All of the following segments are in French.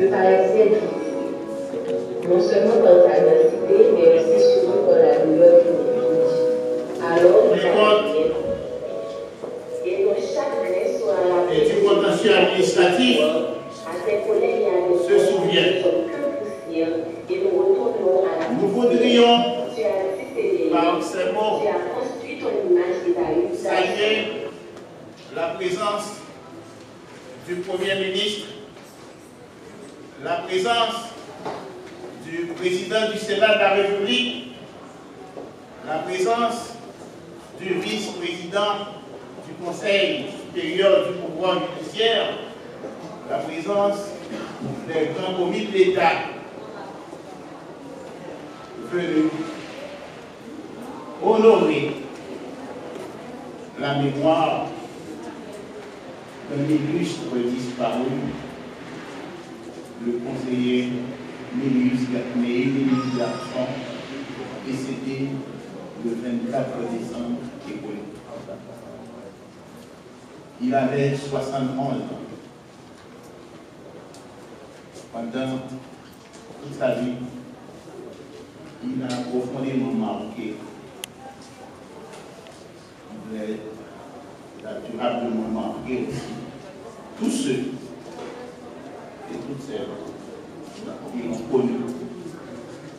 me paraissait difficile, non seulement dans sa densité, mais aussi surtout dans la douleur qu'il m'inflige. Alors, et que chaque blessure soit à la et du contentieux administratif se souvient. Nous voudrions, par ces mots, saluer la présence du Premier ministre, la présence du président du Sénat de la République, la présence du vice-président du Conseil supérieur du pouvoir judiciaire, la présence des grands commis de l'État venus honorer la mémoire d'un illustre disparu, le conseiller Mélius Garçon, décédé le 24 décembre écoulé. Il avait 71 ans. Pendant toute sa vie, il a profondément marqué, il a durablement marqué aussi tous ceux et toutes celles qui l'ont connu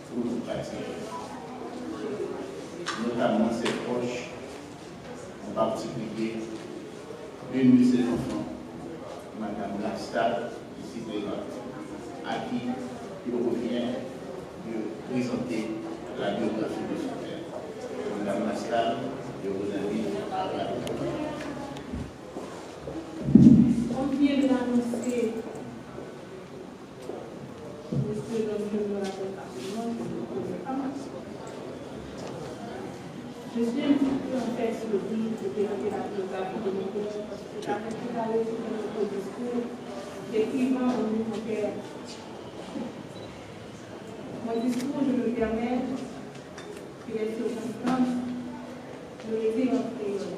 pour le pratiquer, notamment ses proches, en particulier une de ses enfants, Madame Lastal, ici présente, à qui il revient de présenter la biographie de son père. Madame Lastal, je vous invite à la parole. On vient de l'annoncer, monsieur le je suis un petit peu en fait sur le livre de présenter la biographie de mon père, parce que la préparé sur notre discours, décrivant mon père. Mon discours, je me permets, sur les circonstances, de le dire en créole.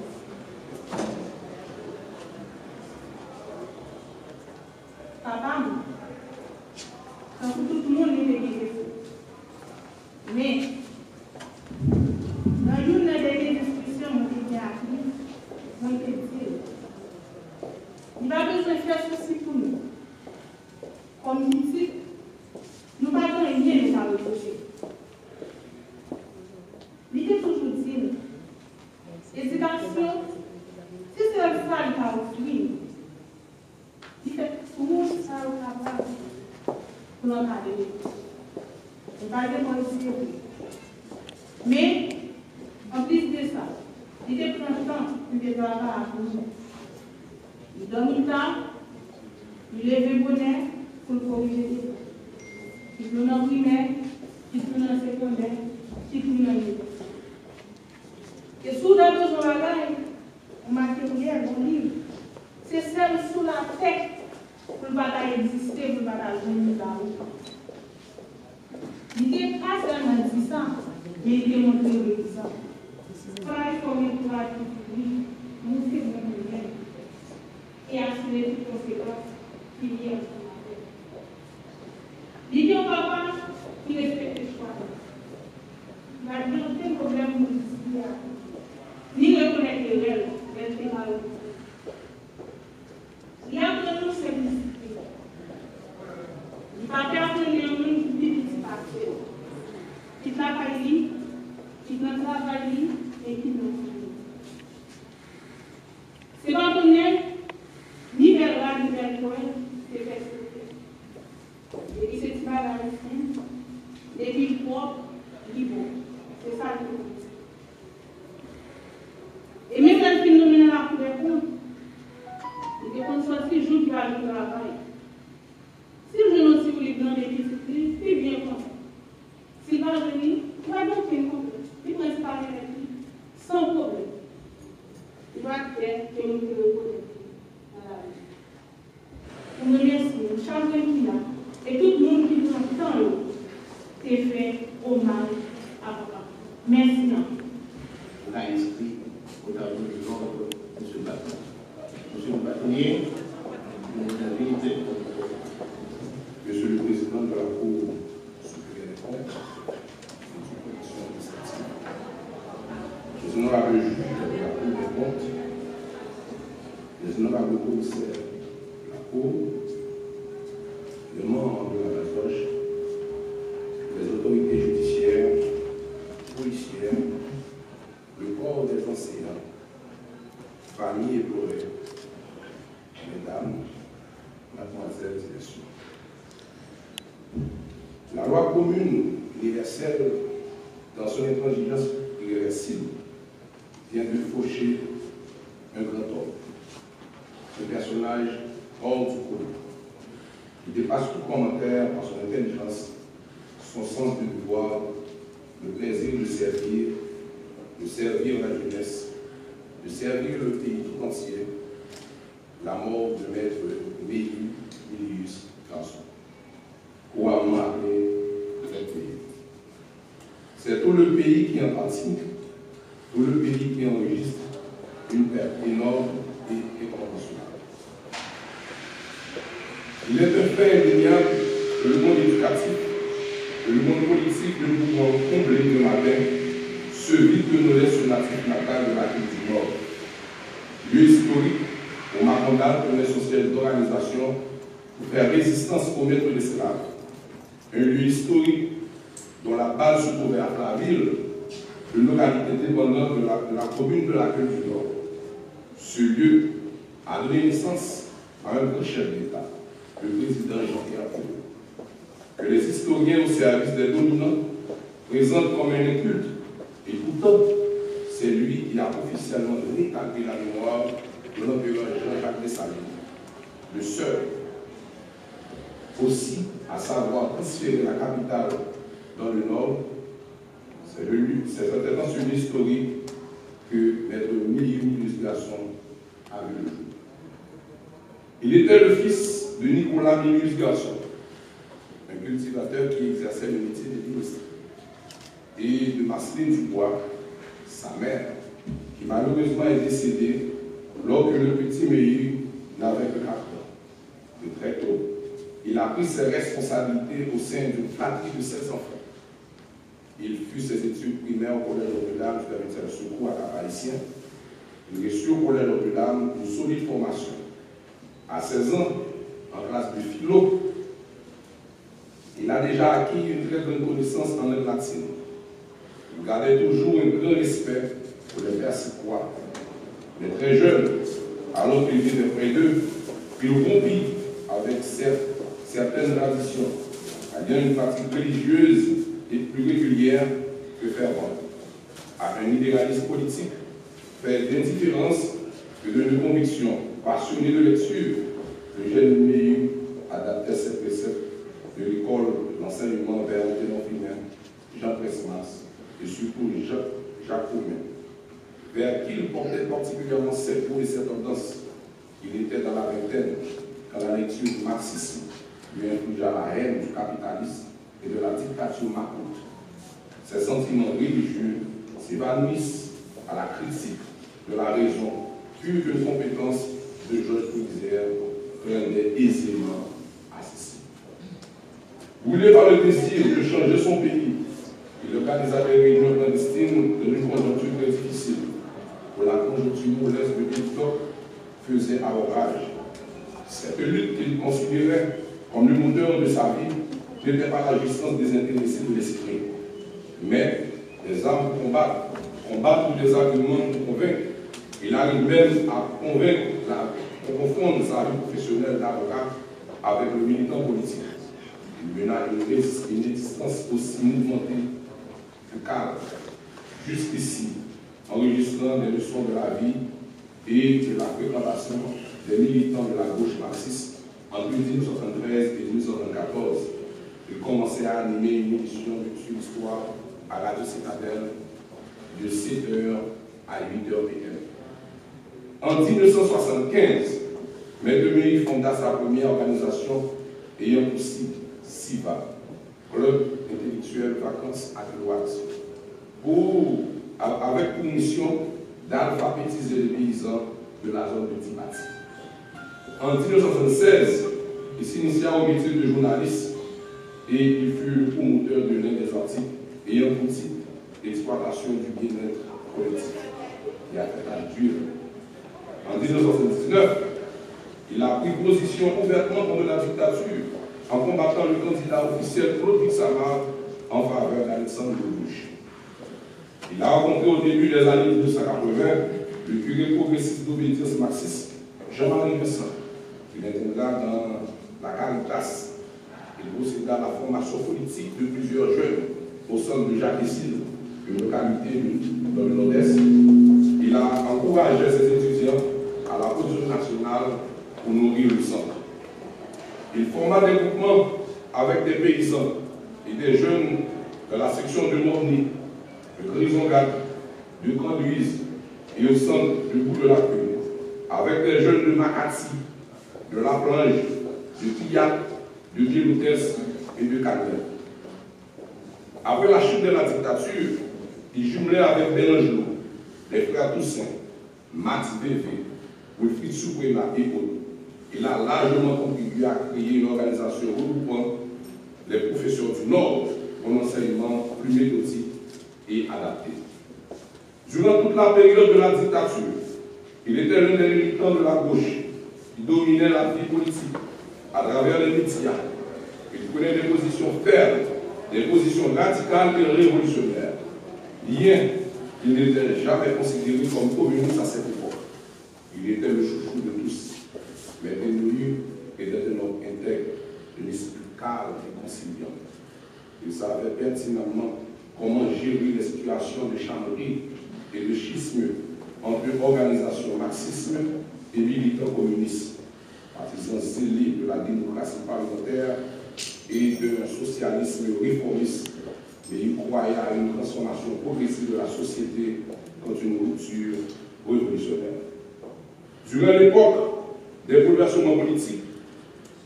Papa, quand tout le monde est déguisé, mais dans une des discussions, on était appris, on était dit, il va besoin de faire ceci pour nous. Comme ici, nous n'avons rien à reprocher. Il est toujours dit, éducation, si c'est un fall par offrir, il fait tout ça au travail pour l'encadrer. On va démontrer. Mais, en plus de ça, il est content de travailler à nous. Il donne le temps, il lève le bonnet pour le corriger. Il tourne en primaire, il tourne en secondaire, il tourne en université. Et sous la besoin de bagaille, on matériel, on livre, c'est celle sous la tête pour ne pas exister, pour ne pas venir là haut. Il n'est pas seulement dit ça, mais il démontre l'exemple. Travail comme il doit être public, nous faisons le bien et assurer les conséquences qui viennent. Il dit au papa, il respecte le choix. Il va dire aucun problème pour nous. Ni reconnaître les règles, mais c'est mal. Il y a pour nous simplicité. Il va faire que les gens qui vivent ici passer. Qui travaillent, qui ne travaillent et qui ne travaillent. C'est pas donné, ni vers là, ni vers loin, c'est respecté. Et puis c'est pas la récine, et puis propre, puis bon. C'est ça le problème. Et même quand il nous mène à la couverture, il est comme ça, si je joue à le travail. Si je ne suis pas dans les disciplines, c'est bien comme ça. Si va venir, il va donc faire problème. Il va se parler avec lui, sans problème. Il va faire que nous le reconnaissons dans la vie. On me remercie, chacun qui l'a, et tout le monde qui prend tant l'eau, c'est fait hommage à papa. Merci. On a inscrit au tableau de l'ordre de ce bâton. Monsieur le bâtonnier, je vous invite, monsieur où les membres de la Bazoche, les autorités judiciaires, policières, le corps des enseignants, familles éplorées, mesdames, mademoiselles et messieurs. La loi commune universelle, dans son intransigeance irréversible, vient de faucher un grand homme, un personnage hors du commun, qui dépasse tout commentaire par son intelligence, son sens du devoir, le plaisir de servir la jeunesse, de servir le pays tout entier, la mort de maître Milius Garçon, couramment appelé le pays. C'est tout le pays qui en pratique, tout le pays qui enregistre une perte énorme et incommensurable. Il est un fait indéniable que le monde éducatif, que le monde politique que nous pouvons combler de matin se vide de nos laisses natifs natales de l'Afrique du Nord. Lieu historique au Maconda pour l'essentiel d'organisation pour faire résistance au maître de l'esclave. Un lieu historique dont la base se trouvait à Flaville, une localité dépendante de la commune de la Gueule du Nord. Ce lieu a donné naissance à un grand chef d'État, le président Jean-Pierre Thibault, que les historiens au service des dominants présentent comme un inculte, et pourtant, c'est lui qui a officiellement rétabli la mémoire de l'empereur Jean-Jacques Dessalines, le seul aussi à savoir transférer la capitale dans le Nord. C'est certainement sur l'historique que maître Milius Garçon a vu le jour. Il était le fils de Nicolas Milius Garçon, un cultivateur qui exerçait le métier de ministre, et de Marceline Dubois, sa mère, qui malheureusement est décédée lorsque le petit Milius n'avait que 4 ans. De très tôt, il a pris ses responsabilités au sein d'une fratrie de 16 enfants. Il fut ses études primaires au collège Notre-Dame du Perpétuel Secours à Cap-Haïtien. Il reçut au collège Notre-Dame une solide formation. À 16 ans, en classe de philo, il a déjà acquis une très bonne connaissance en langue latine. Il gardait toujours un grand respect pour les Persicois. Mais très jeune, alors qu'il vivait près d'eux, il rompit avec certaines traditions, ayant une pratique religieuse et plus régulière que fervente, à un idéalisme politique fait d'indifférence que de conviction passionné de lecture. Le jeune Milius adaptait ses préceptes de l'école de l'enseignement vers l'enseignement primaire, Jean Presmas et surtout Jacques Romain, vers qui il portait particulièrement ses goûts et ses tendances. Il était dans la vingtaine quand la lecture du marxisme lui infligea la haine du capitalisme et de la dictature macoute. Ses sentiments religieux s'évanouissent à la critique de la raison, plus qu'une compétence de Georges Pulitzer rendait aisément accessible. Voulu par le désir de changer son pays, il organisa des réunions clandestines dans une conjoncture très difficile, où la conjoncture modeste de TikTok faisait orage. Cette lutte qu'il considérait comme le moteur de sa vie n'était pas la jouissance des intéressés de l'esprit, mais des armes pour combattre tous les arguments pour convaincre. Il arrive même à confondre sa vie professionnelle d'avocat avec le militant politique. Il mena une existence aussi mouvementée que calme, jusqu'ici, enregistrant des leçons de la vie et de la fréquentation des militants de la gauche marxiste entre 1973 et 1974. Il commençait à animer une émission sur l'histoire à Radio Citadelle de 7h à 8h PM. En 1975, Maître Milius fonda sa première organisation ayant pour site SIVA, Club intellectuel vacances à Deloitte, avec pour mission d'alphabétiser les paysans de la zone de Tibati. En 1976, il s'initia au métier de journaliste et il fut le promoteur de l'un des articles ayant pour titre l'exploitation du bien-être collectif et à dur. En 1979, il a pris position ouvertement contre la dictature en combattant le candidat officiel Claude Samar en faveur d'Alexandre Bush. Il a rencontré au début des années 1980 le curé progressiste d'obédience marxiste Jean-Marie Vincent. Il intégra dans la Caritas. Il procéda à la formation politique de plusieurs jeunes au centre de Jacques-Essile, une localité dans le Nord-Est. Il a encouragé ses étudiants à la position nationale pour nourrir le centre. Il forma des groupements avec des paysans et des jeunes de la section de Morny, de Grisongade, de Grand-Louise et au centre de Bout-de-la-Queue, avec des jeunes de Makati, de La Plange, de Tillac, de Guéloutès et de Canel. Après la chute de la dictature, il jumelait avec Bélangelot, les frères Toussaint, Max Vévé, Wilfried Souprema et autres. Il a largement contribué à créer une organisation regroupant les professeurs du Nord pour un enseignement plus méthodique et adapté. Durant toute la période de la dictature, il était l'un des militants de la gauche qui dominait la vie politique à travers les médias. Il prenait des positions fermes, des positions radicales et révolutionnaires. Bien qu'il n'était jamais considéré comme communiste à cette époque. Il était le chouchou de tous, mais Benoît était un homme intègre, de l'esprit calme et conciliant. Il savait pertinemment comment gérer les situations de chamberie et de schisme entre organisation marxisme et militants communistes, partisans zélés de la démocratie parlementaire et d'un socialisme réformiste, mais il croyait à une transformation progressive de la société contre une rupture révolutionnaire. Durant l'époque des bouleversements politiques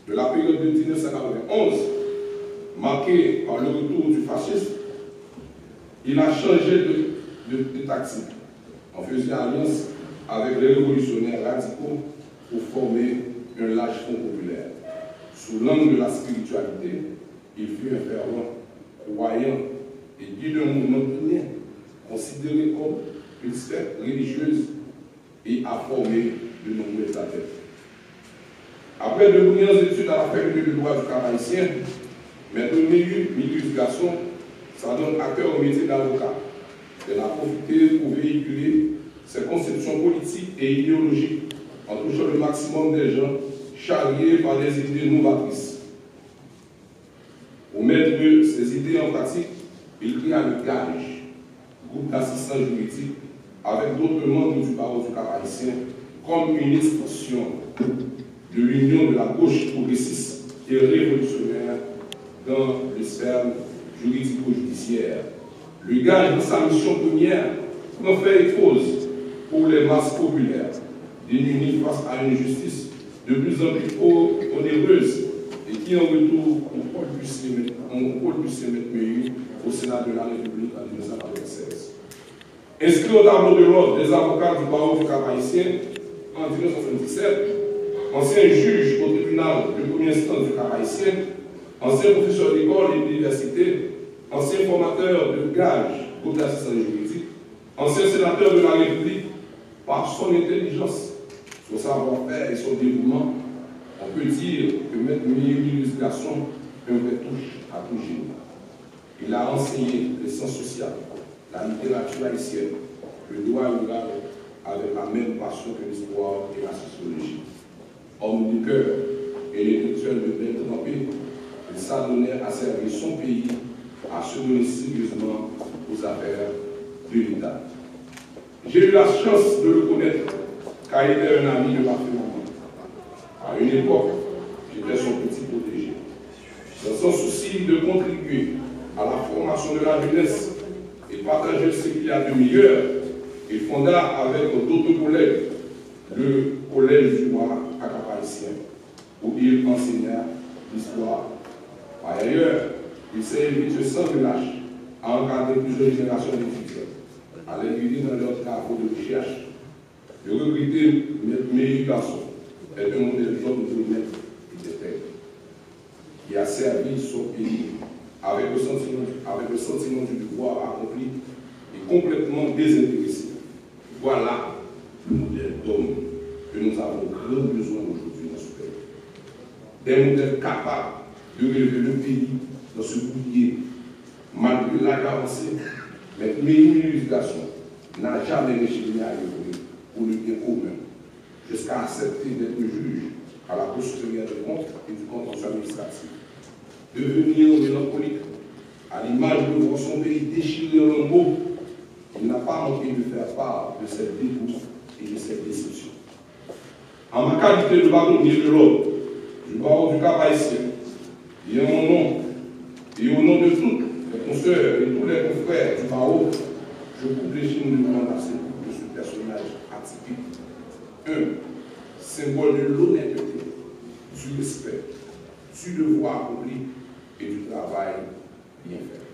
de la période de 1991, marquée par le retour du fascisme, il a changé de tactique en faisant alliance avec les révolutionnaires radicaux pour former un large front populaire. Sous l'angle de la spiritualité, il fut un fervent, croyant et guide d'un mouvement pionnier, considéré comme une sphère religieuse et a formé de nombreux adeptes. Après de brillantes études à la faculté de droit du Cap-Haïtien, Maître Milius Garçon s'adonne à cœur au métier d'avocat. Elle a profité pour véhiculer ses conceptions politiques et idéologiques en touchant le maximum des gens charriés par des idées novatrices. Pour mettre ces idées en pratique, il créa le GAGE, groupe d'assistance juridique, avec d'autres membres du barreau du Cap-Haïtien, comme une extension de l'union de la gauche progressiste et révolutionnaire dans le sphère juridico-judiciaire. Le GAGE, dans sa mission première, en fait cause pour les masses populaires, démunies face à une justice de plus en plus onéreuse et qui en retour on peut plus se mettre meilleur au Sénat de la République en 1996. Inscrit au tableau de l'ordre des avocats du barreau du Cap-Haïtien en 1977, ancien juge au tribunal de première instance du Cap-Haïtien, ancien professeur d'école et d'université, ancien formateur de GAGE, groupe d'assistance juridique, ancien sénateur de la République, par son intelligence, son savoir-faire et son dévouement, on peut dire que M. Milius Garçon est un vrai touche à tout génie. Il a enseigné les sciences sociales, la littérature haïtienne, le droit rural avec la même passion que l'histoire et la sociologie. Homme du cœur et l'intellectuel de belle trempée, il s'adonnait à servir son pays, à se donner sérieusement aux affaires de l'État. J'ai eu la chance de le connaître, car il était un ami de ma famille. À une époque, j'étais son petit protégé. Dans son souci de contribuer à la formation de la jeunesse et partager ce qu'il y a de meilleur, il fonda avec d'autres collègues le collège du Roi à Cap-Haïtien, où il enseigna l'histoire. Par ailleurs, il s'est invité sans relâche à encadrer plusieurs générations d'étudiants, à les guider dans leurs travaux de recherche. Le regretté Milius Garçon est un modèle d'homme honnête et d'intègre, qui a servi son pays avec le sentiment du devoir accompli et complètement désintéressé. Voilà le modèle d'homme que nous avons grand besoin aujourd'hui dans ce pays. des modèles capables de relever le pays dans ce boulier. Malgré la avancée, mais l'éducation n'a jamais réussi à évoluer pour le bien commun, jusqu'à accepter d'être juge à la Cour supérieure des comptes et du contentieux administratif. Devenir mélancolique, à l'image de voir son pays déchiré en mots, il n'a pas manqué de faire part de cette dégoût et de cette déception. En ma qualité de baronnier de l'ordre, du barreau du Cap-Haïtien, et en mon nom, et au nom de toutes les consoeurs et tous les confrères du barreau, je coupe les chines de menacer de ce personnage atypique. Symbole de l'honnêteté, du respect, du devoir accompli et du travail bien fait.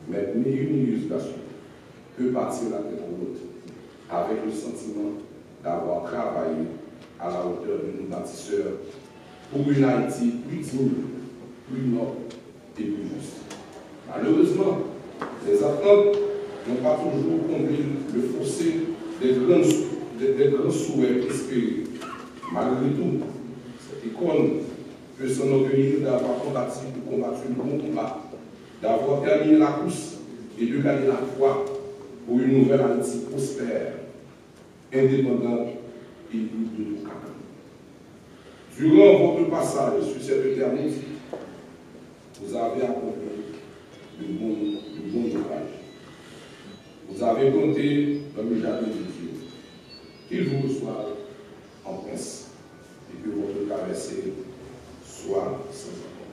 Mais une éducation peut partir la tête en route avec le sentiment d'avoir travaillé à la hauteur de nos bâtisseurs pour une Haïti plus digne, plus noble et plus juste. Malheureusement, les attentes n'ont pas toujours comblé le fossé des grands souhaits espérés. Malgré tout, cette icône peut s'enorgueillir d'avoir combattu le bon combat, d'avoir terminé la course et de gagner la foi pour une nouvelle Haïti prospère, indépendante et libre de tout caca. Durant votre passage sur cette terre maudite, vous avez accompli le bon ouvrage. Vous avez compté dans le jardin de Dieu. Qu'il vous reçoive en prince et que votre traversée soit sans appel.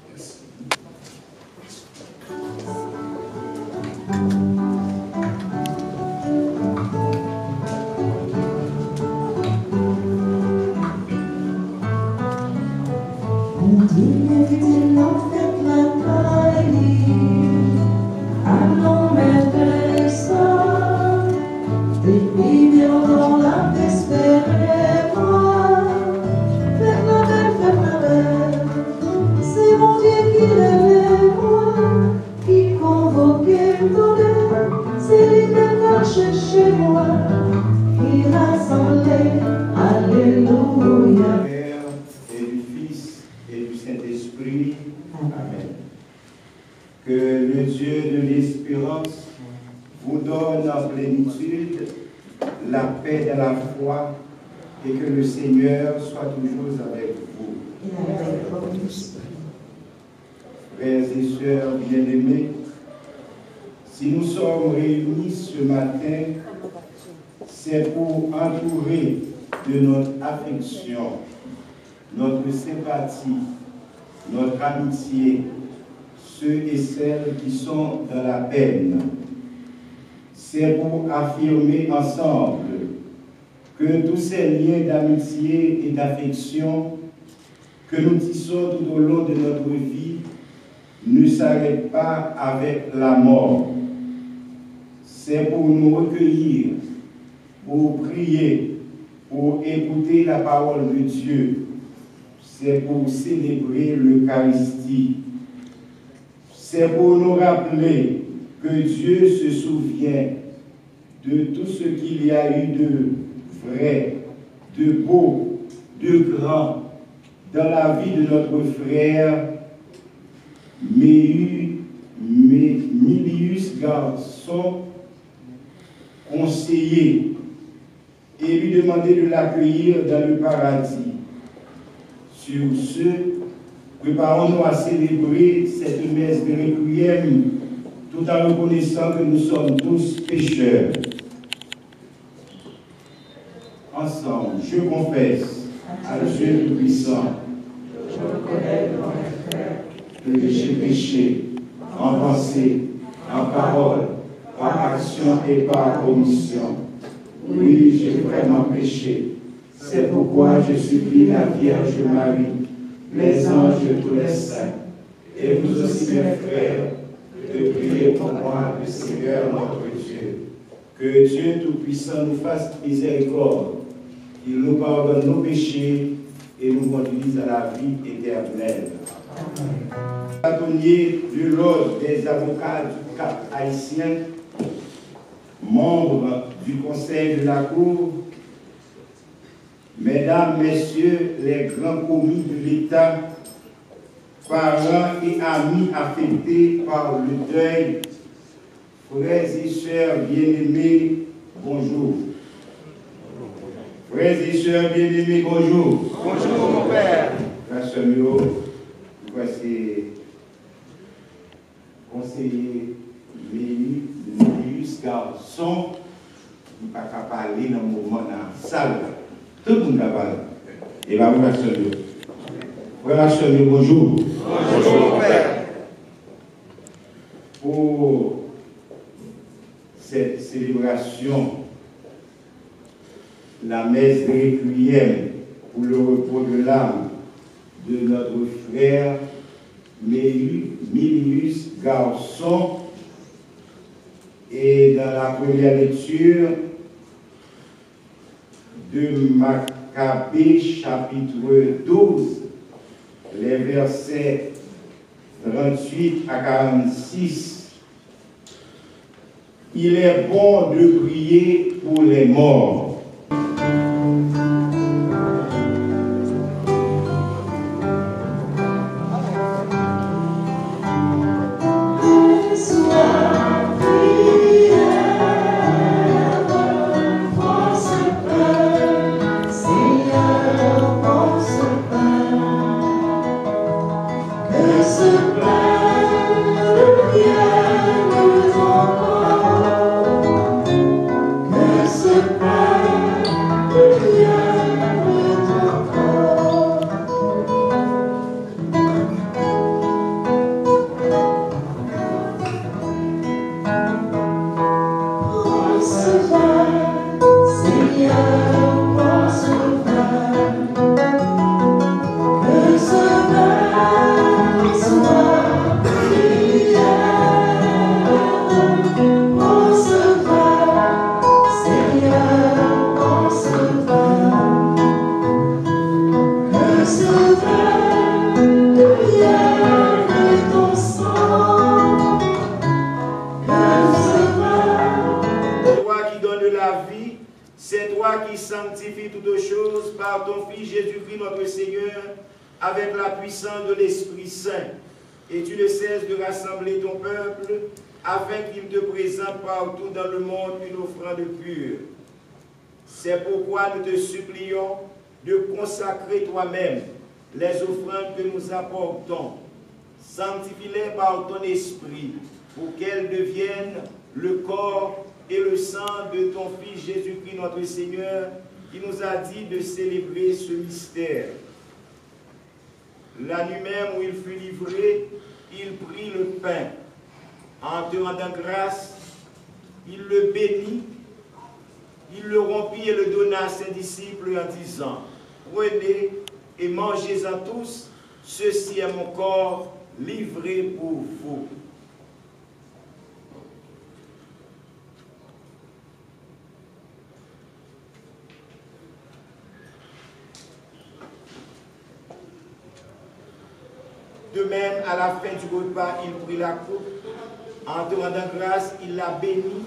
Merci. Que le Dieu de l'espérance vous donne en plénitude la paix de la foi et que le Seigneur soit toujours avec vous. Frères et sœurs bien-aimés, si nous sommes réunis ce matin, c'est pour entourer de notre affection, notre sympathie, notre amitié, ceux et celles qui sont dans la peine. C'est pour affirmer ensemble que tous ces liens d'amitié et d'affection que nous tissons tout au long de notre vie ne s'arrêtent pas avec la mort. C'est pour nous recueillir, pour prier, pour écouter la parole de Dieu. C'est pour célébrer l'Eucharistie. C'est pour nous rappeler que Dieu se souvient de tout ce qu'il y a eu de vrai, de beau, de grand dans la vie de notre frère Milius Garçon, conseiller, et lui demander de l'accueillir dans le paradis. Sur ce, préparons-nous à célébrer cette messe de requiem tout en reconnaissant que nous sommes tous pécheurs. Ensemble, je confesse à Dieu Tout-Puissant, je reconnais devant mes frères que j'ai péché en pensée, en parole, par action et par omission. Oui, j'ai vraiment péché. C'est pourquoi je supplie la Vierge Marie, les anges et tous les saints, et vous aussi mes frères, de prier pour moi, le Seigneur notre Dieu. Que Dieu Tout-Puissant nous fasse miséricorde, qu'il nous pardonne nos péchés et nous conduise à la vie éternelle. Bâtonnier de l'ordre des avocats du Cap haïtien, membre du Conseil de la Cour, Mesdames, Messieurs les grands commis de l'État, parents et amis affectés par le deuil, frères et sœurs bien-aimés, bonjour. Frères et sœurs bien-aimés, bonjour. Bonjour mon père. Frère Semio, voici conseiller Mélius Garçon, qui ne va pas parler dans le moment dans la salle. Tout le monde va parler. Et va frère Semio. Frère Semio, bonjour. Bonjour mon père. Pour cette célébration, la messe de requiem pour le repos de l'âme de notre frère Mélius Garçon. Et dans la première lecture de Maccabée chapitre 12, les versets 38 à 46, il est bon de prier pour les morts. C'est toi qui sanctifies toutes choses par ton Fils Jésus-Christ notre Seigneur, avec la puissance de l'Esprit Saint. Et tu ne cesses de rassembler ton peuple, afin qu'il te présente partout dans le monde une offrande pure. C'est pourquoi nous te supplions de consacrer toi-même les offrandes que nous apportons. Sanctifie-les par ton Esprit, pour qu'elles deviennent le corps et le sang de ton Fils Jésus-Christ notre Seigneur, qui nous a dit de célébrer ce mystère. La nuit même où il fut livré, il prit le pain. En te rendant grâce, il le bénit, il le rompit et le donna à ses disciples en disant, « Prenez et mangez-en tous, ceci est mon corps livré pour vous. » De même, à la fin du repas, il prit la coupe. En te rendant grâce, il la bénit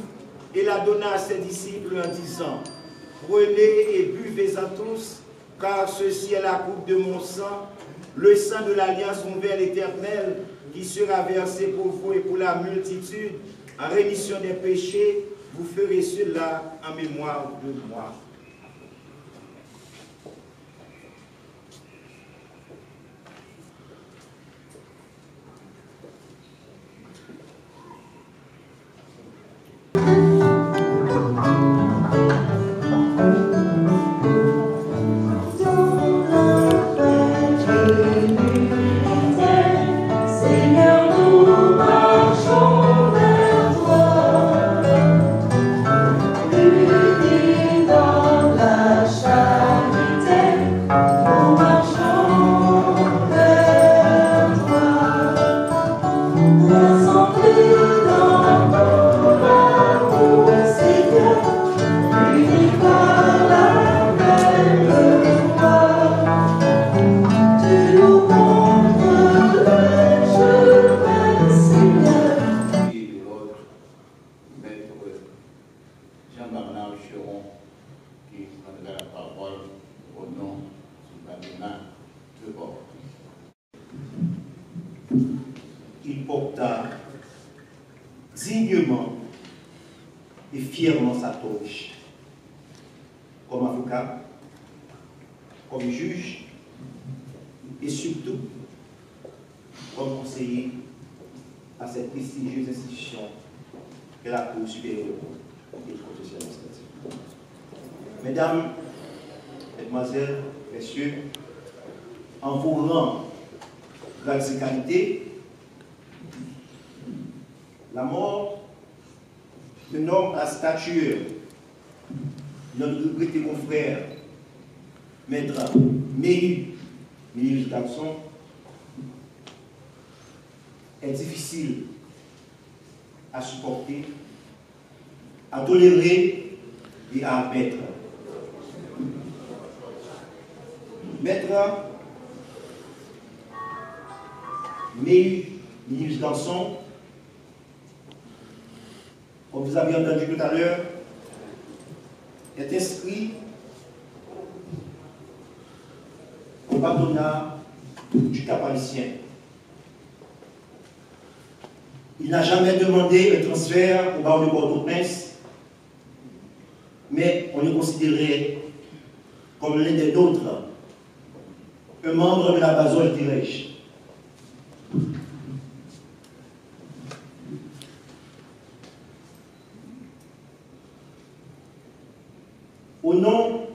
et la donna à ses disciples en disant, « Prenez et buvez-en tous, car ceci est la coupe de mon sang, le sang de l'alliance nouvelle éternelle, qui sera versé pour vous et pour la multitude, en rémission des péchés. Vous ferez cela en mémoire de moi. » Dans dignement et fièrement sa toge, comme avocat, comme juge et surtout comme conseiller à cette prestigieuse institution qu'est la Cour supérieure et professionnelle administrative. Mesdames, Mesdemoiselles, Messieurs, en vos rangs, grades et qualités, la mort d'un homme à stature, notre regretté confrère, Maître Méhu, ministre Garçon, est difficile à supporter, à tolérer et à admettre. Maître Méhu, ministre Garçon, comme vous avez entendu tout à l'heure, est inscrit au patronat du Cap-Haïtien. Il n'a jamais demandé un transfert au barreau de Port-au-Prince, mais on le considérait comme l'un des nôtres, un membre de la Bazoche d'Irèche. Au nom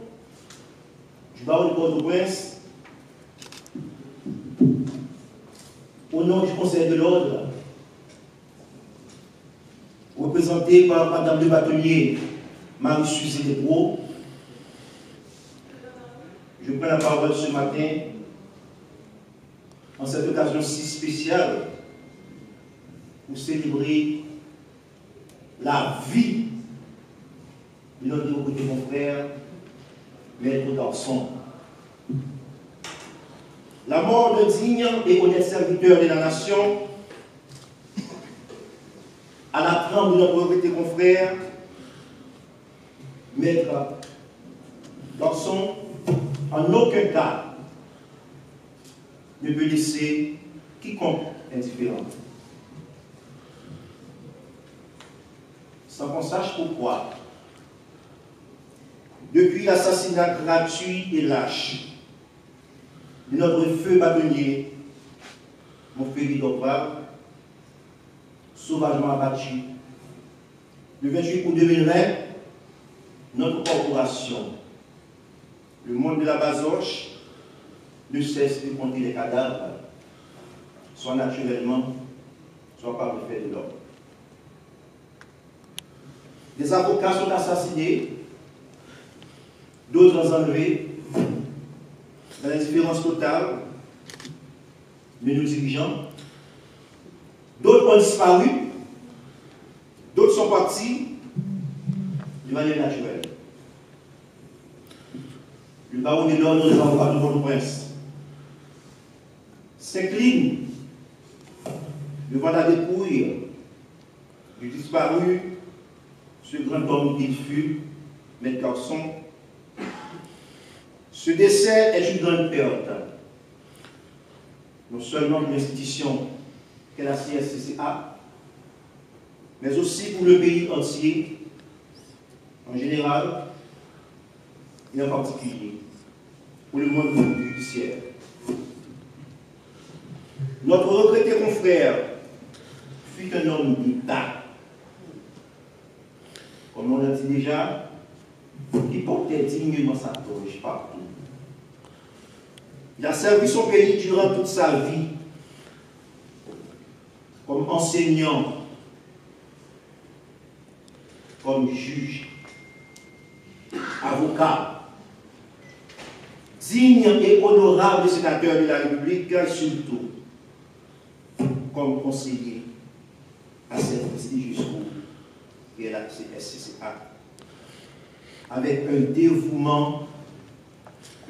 du barreau de Port-au-Prince, au nom du Conseil de l'Ordre, représenté par Madame le bâtonnier Marie-Suzy Desbro, je prends la parole ce matin en cette occasion si spéciale pour célébrer la vie de notre regretté confrère, Maître Garçon. La mort de digne et honnête serviteur de la nation, à la trempe de notre regretté confrère, Maître Garçon, en aucun cas ne peut laisser quiconque indifférent. Sans qu'on sache pourquoi, depuis l'assassinat gratuit et lâche de notre feu bâtonnier, Montferry d'Opal, sauvagement abattu, le 28 août 2020, notre corporation, le monde de la Bazoche, ne cesse de compter les cadavres, soit naturellement, soit par le fait de l'homme. Des avocats sont assassinés, d'autres enlevés, dans l'indifférence totale de nos dirigeants. D'autres ont disparu, d'autres sont partis de manière naturelle. Le barreau de l'Ordre de l'Avocat de Port-au-Prince s'incline devant la dépouille du disparu, ce grand homme qu'il fut, Maître Garçon. Ce décès est une grande perte, non seulement pour l'institution qu'est la CSCCA, mais aussi pour le pays entier, en général, et en particulier pour le monde judiciaire. Notre regretté confrère fut un homme d'État, comme on l'a dit déjà, qui portait dignement sa toge partout. Il a servi son pays durant toute sa vie, comme enseignant, comme juge, avocat, digne et honorable sénateur de la République, et surtout comme conseiller à cette prestigieuse cour et à la CSCCA, avec un dévouement,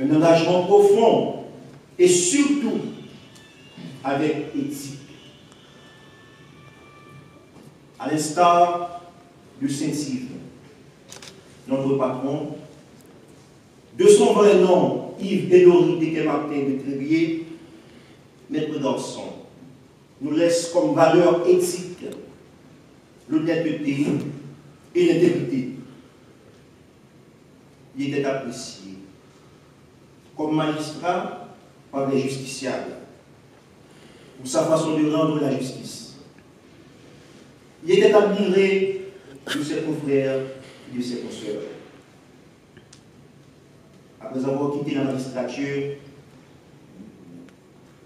un engagement profond et surtout avec éthique. À l'instar du Saint-Yves, notre patron, de son vrai nom, Yves Élori Desquet-Martin de Trévier, Maître Garçon, nous laisse comme valeur éthique l'honnêteté et l'intégrité. Il était apprécié comme magistrat par les justiciables pour sa façon de rendre la justice. Il était admiré de ses confrères et de ses consoeurs. Après avoir quitté la magistrature,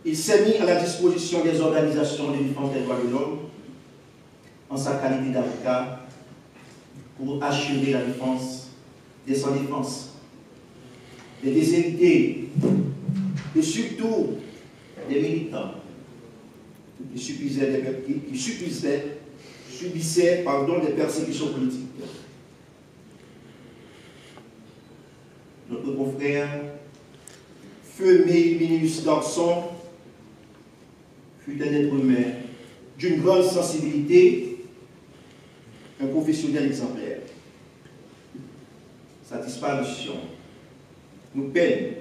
il s'est mis à la disposition des organisations de défense des droits de l'homme en sa qualité d'avocat pour achever la défense des sans-défense, des déshérités et surtout des militants qui subissaient des persécutions politiques. Notre confrère, Feu Méminius Dorson, fut un être humain d'une grande sensibilité, un professionnel exemplaire. Sa disparition nous peine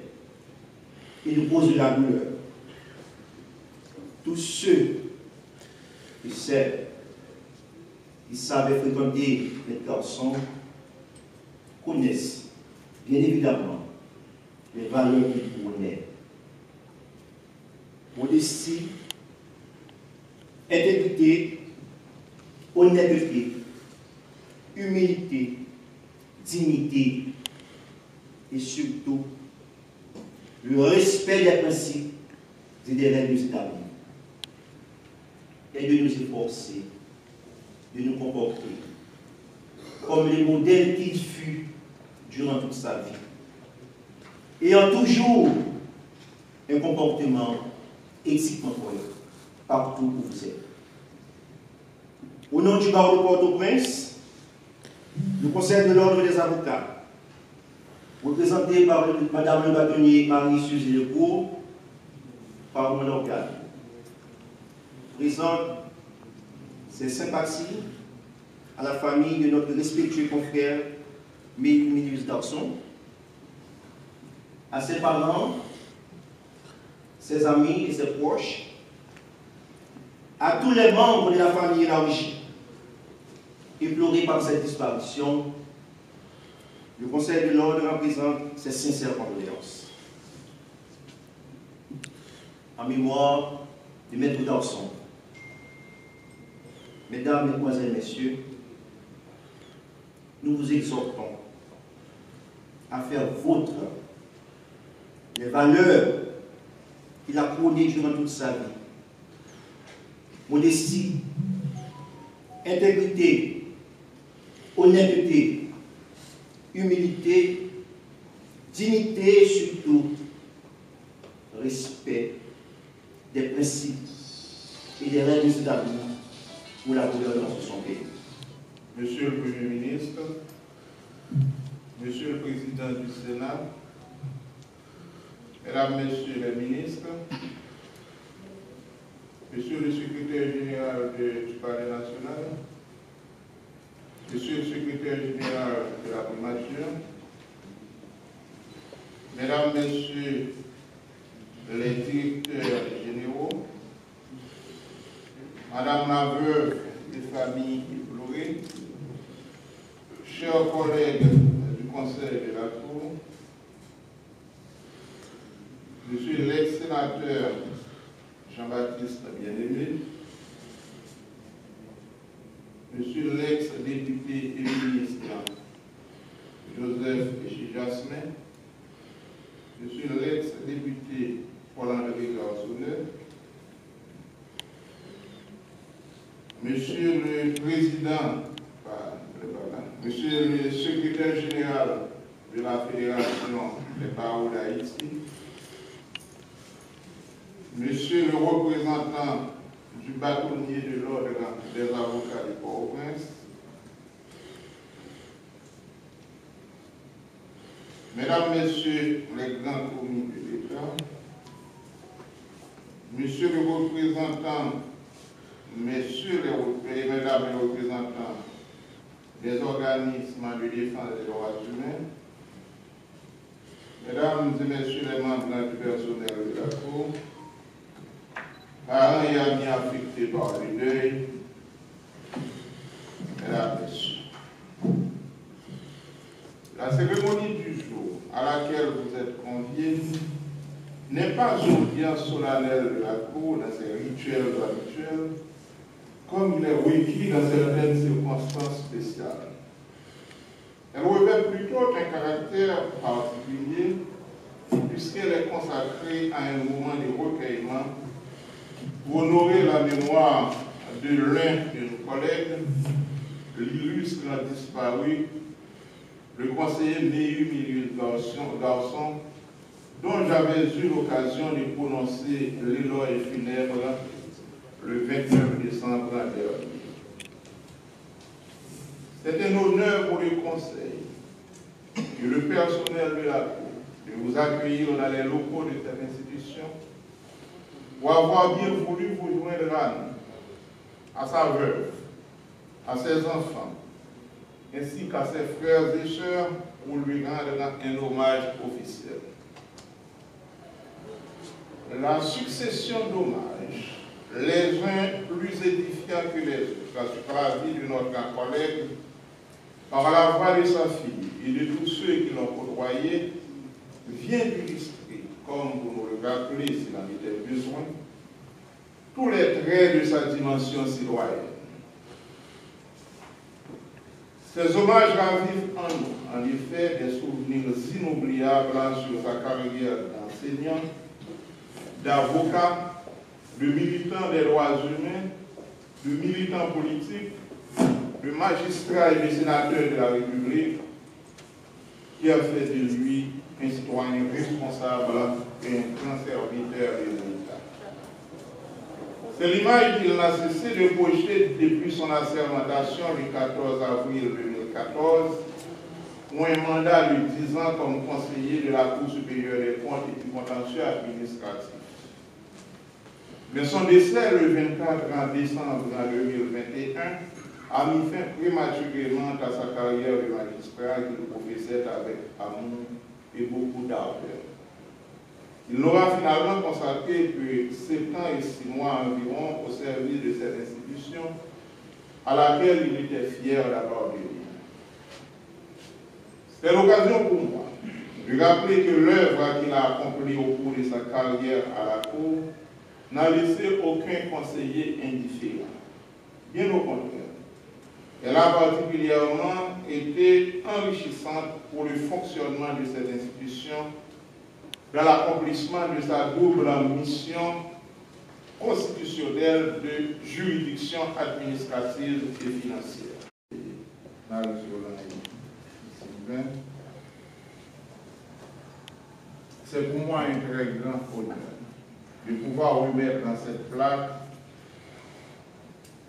et nous cause de la douleur. Tous ceux qui savaient fréquenter les garçons connaissent bien évidemment les valeurs qu'il prônait. Modestie, intégrité, honnêteté, humilité, dignité et surtout le respect des principes et des règles établies. Et de nous efforcer de nous comporter comme les modèles qu'il fut durant toute sa vie, ayant toujours un comportement exemplaire partout où vous êtes. Au nom du barreau de Port-au-Prince, le Conseil de l'Ordre des avocats, représenté par Madame le bâtonnier Marie-Suzy Lecourt, par mon organe, présente ses sympathies à la famille de notre respectueux confrère Méminius Dorson, à ses parents, ses amis et ses proches, à tous les membres de la famille élargie, éplorés par cette disparition. Le Conseil de l'Ordre représente ses sincères condoléances. En mémoire du maître Dorson, Mesdames, Mesdemoiselles, Messieurs, nous vous exhortons à faire vôtre les valeurs qu'il a prônées durant toute sa vie. Modestie, intégrité, honnêteté, humilité, dignité et surtout respect des principes et des règles établies pour la gouvernance de son pays. Monsieur le Premier ministre, Monsieur le Président du Sénat, Mesdames, Messieurs les ministres, Monsieur le Secrétaire général du Palais national, Monsieur le Secrétaire général de la primature, Mesdames, Messieurs les directeurs généraux, Madame la veuve des familles éplorées, chers collègues du Conseil de la Cour, Monsieur l'ex-sénateur Jean-Baptiste Bien-Aimé, Monsieur l'ex-député et ministre Joseph Echi-Jasmin, Monsieur l'ex-député Paul-André Garçonnet, Monsieur le Président, Monsieur le Secrétaire général de la Fédération des barreaux d'Haïti, Monsieur le représentant du bâtonnier de l'Ordre des avocats de Port-au-Prince, Mesdames, Messieurs les grands commis de l'État, Monsieur le représentant, Messieurs et Mesdames les représentants des organismes de défense des droits humains, Mesdames et Messieurs les membres du personnel de la Cour, parents et amis affectés par le deuil, n'est pas une audience solennelle de la Cour dans ses rituels habituels, comme il est requis dans certaines circonstances spéciales. Elle revêt plutôt un caractère particulier, puisqu'elle est consacrée à un moment de recueillement pour honorer la mémoire de l'un de nos collègues, l'illustre disparu, le conseiller Méhu Milius Garçon, dont j'avais eu l'occasion de prononcer l'éloge funèbre le 29 décembre dernier. C'est un honneur pour le Conseil et le personnel de la Cour de vous accueillir dans les locaux de cette institution pour avoir bien voulu vous joindre à nous, à sa veuve, à ses enfants, ainsi qu'à ses frères et sœurs pour lui rendre un hommage officiel. La succession d'hommages, les uns plus édifiants que les autres, sur la vie de notre collègue, par la voix de sa fille et de tous ceux qui l'ont côtoyé, vient illustrer, comme vous nous le rappelez s'il en était besoin, tous les traits de sa dimension citoyenne. Ces hommages ravivent en nous, en effet, des souvenirs inoubliables sur sa carrière d'enseignant, d'avocat, de militant des droits humains, de militant politique, de magistrat et de sénateur de la République, qui a fait de lui un citoyen responsable et un grand serviteur de l'État. C'est l'image qu'il n'a cessé de projeter depuis son assermentation le 14 avril 2014, pour un mandat de 10 ans comme conseiller de la Cour supérieure des comptes et du contentieux administratif. Mais son décès le 24 décembre 2021 a mis fin prématurément à sa carrière de magistrat qu'il professait avec amour et beaucoup d'ardeur. Il n'aura finalement consacré que 7 ans et 6 mois environ au service de cette institution à laquelle il était fier d'avoir béni. C'est l'occasion pour moi de rappeler que l'œuvre qu'il a accomplie au cours de sa carrière à la Cour n'a laissé aucun conseiller indifférent. Bien au contraire. Elle a particulièrement été enrichissante pour le fonctionnement de cette institution dans l'accomplissement de sa double mission constitutionnelle de juridiction administrative et financière. C'est pour moi un très grand honneur de pouvoir remettre dans cette plaque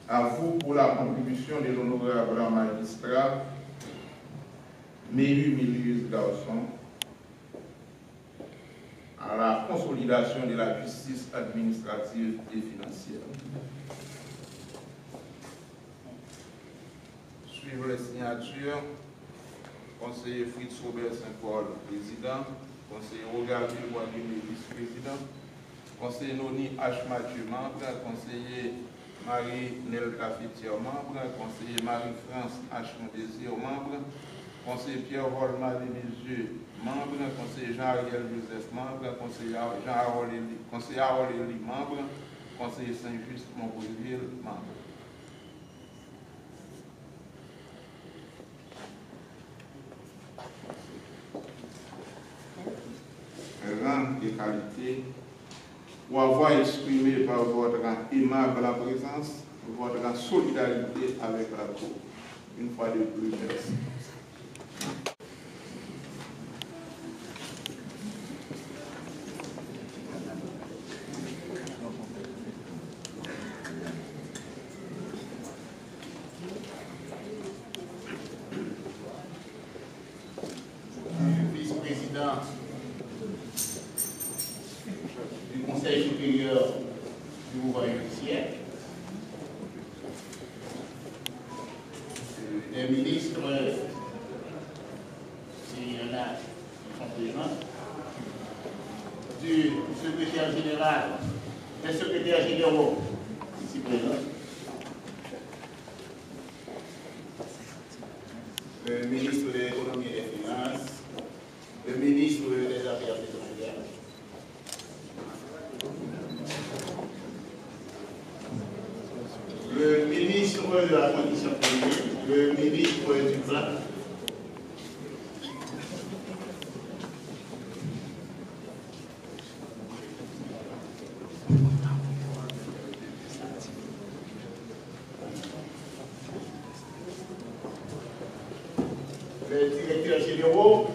à vous pour la contribution de l'honorable magistrat Méhu Milius Garçon à la consolidation de la justice administrative et financière. Suivre les signatures, conseiller Fritz Robert Saint-Paul, président, conseiller Roger Boisdemé, vice-président, conseiller Noni H. Mathieu, membre, conseiller Marie-Nel Cafetier, membre, conseiller Marie-France H. Mondésir, membre, conseiller Pierre Volma de Messieurs, membre, conseiller Jean-Ariel Joseph, membre, conseiller Harold Elie, membre, conseiller Saint-Just Montbreville, membre. Rang et qualité, pour avoir exprimé par votre aimable présence, votre solidarité avec la Cour. Une fois de plus, merci. Vice-président du Conseil supérieur du pouvoir judiciaire, des ministres, s'il y en a qui sont présents, du secrétaire général, des secrétaires généraux ici présents, le ministre de l'Économie et des Finances, le ministre des Affaires étrangères, bénédiction privée, le ministre du plan. Les directeurs généraux.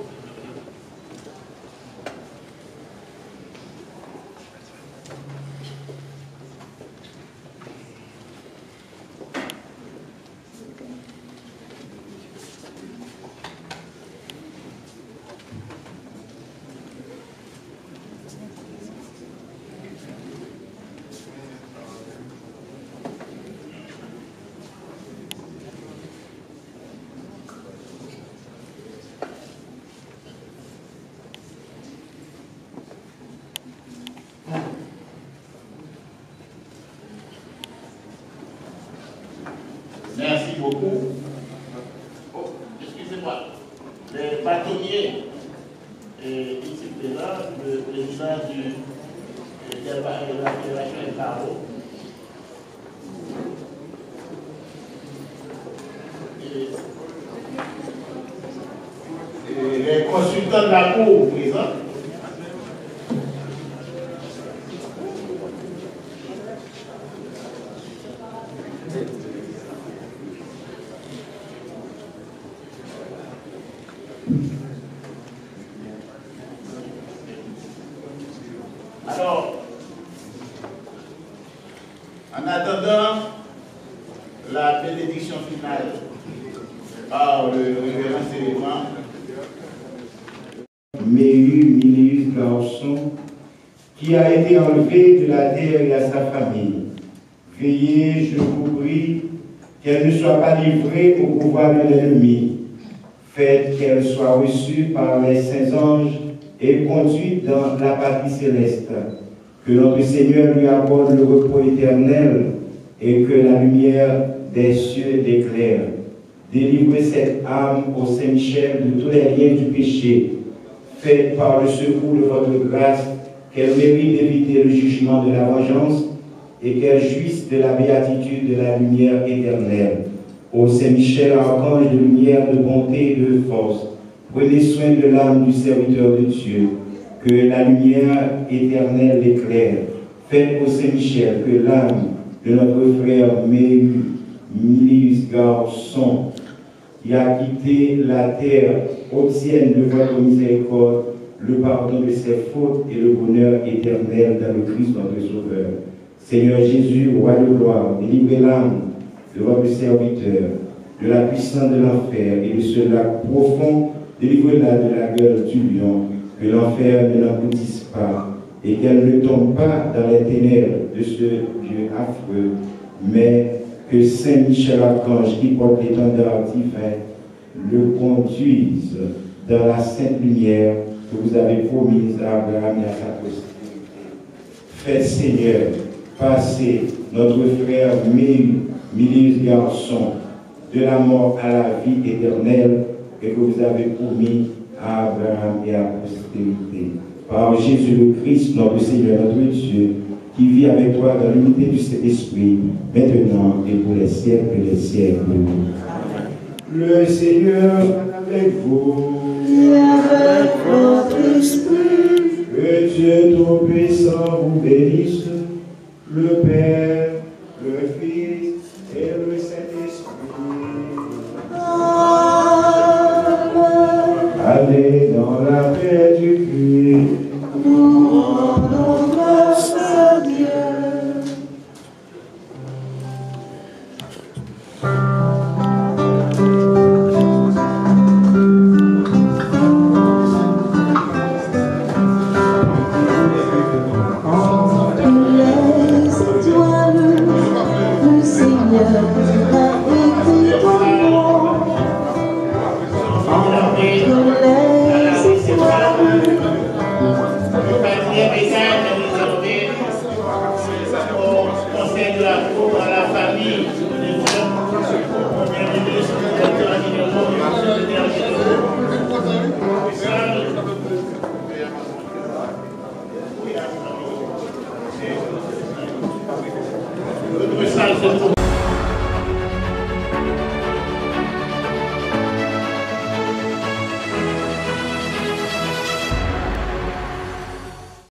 Merci beaucoup. Oh, excusez-moi. Les bâtonniers ici présents, le président de la Fédération des Travaux. Et les consultants de la Cour présents. Alors, en attendant la bénédiction finale par le révérend célébrant, Méhu Milius Garçon, qui a été enlevé de la terre et à sa famille. Veillez, je vous prie, qu'elle ne soit pas livrée au pouvoir de l'ennemi. Faites qu'elle soit reçue par les saints anges et conduite dans la patrie céleste. Que notre Seigneur lui accorde le repos éternel et que la lumière des cieux l'éclaire. Délivrez cette âme au Saint-Michel de tous les liens du péché. Faites par le secours de votre grâce qu'elle mérite d'éviter le jugement de la vengeance et qu'elle jouisse de la béatitude de la lumière éternelle. Ô Saint-Michel, archange de lumière, de bonté et de force, prenez soin de l'âme du serviteur de Dieu, que la lumière éternelle l'éclaire. Faites au Saint-Michel que l'âme de notre frère Milius Garçon, qui a quitté la terre, obtienne de votre miséricorde le pardon de ses fautes et le bonheur éternel dans le Christ notre Sauveur. Seigneur Jésus, roi de gloire, délivrez l'âme de votre serviteur, de la puissance de l'enfer et de ce lac profond, délivrez-la de la gueule du lion, que l'enfer ne l'engloutisse pas, et qu'elle ne tombe pas dans les ténèbres de ce Dieu affreux, mais que Saint Michel Archange, qui porte l'étendard divin, le conduise dans la sainte lumière que vous avez promise à Abraham et à sa postérité. Faites, Seigneur, passer notre frère Milius Garçon de la mort à la vie éternelle et que vous avez promis à Abraham et à la postérité. Par Jésus le Christ, notre Seigneur, notre Dieu, qui vit avec toi dans l'unité du Saint-Esprit, maintenant et pour les siècles des siècles. Le Seigneur est avec vous. Et avec votre esprit. Que Dieu Tout-Puissant vous bénisse, le Père, le Fils et le Saint-Esprit. Allez dans la paix du Christ. Nous rendons grâce à Dieu. Notre salle se trouve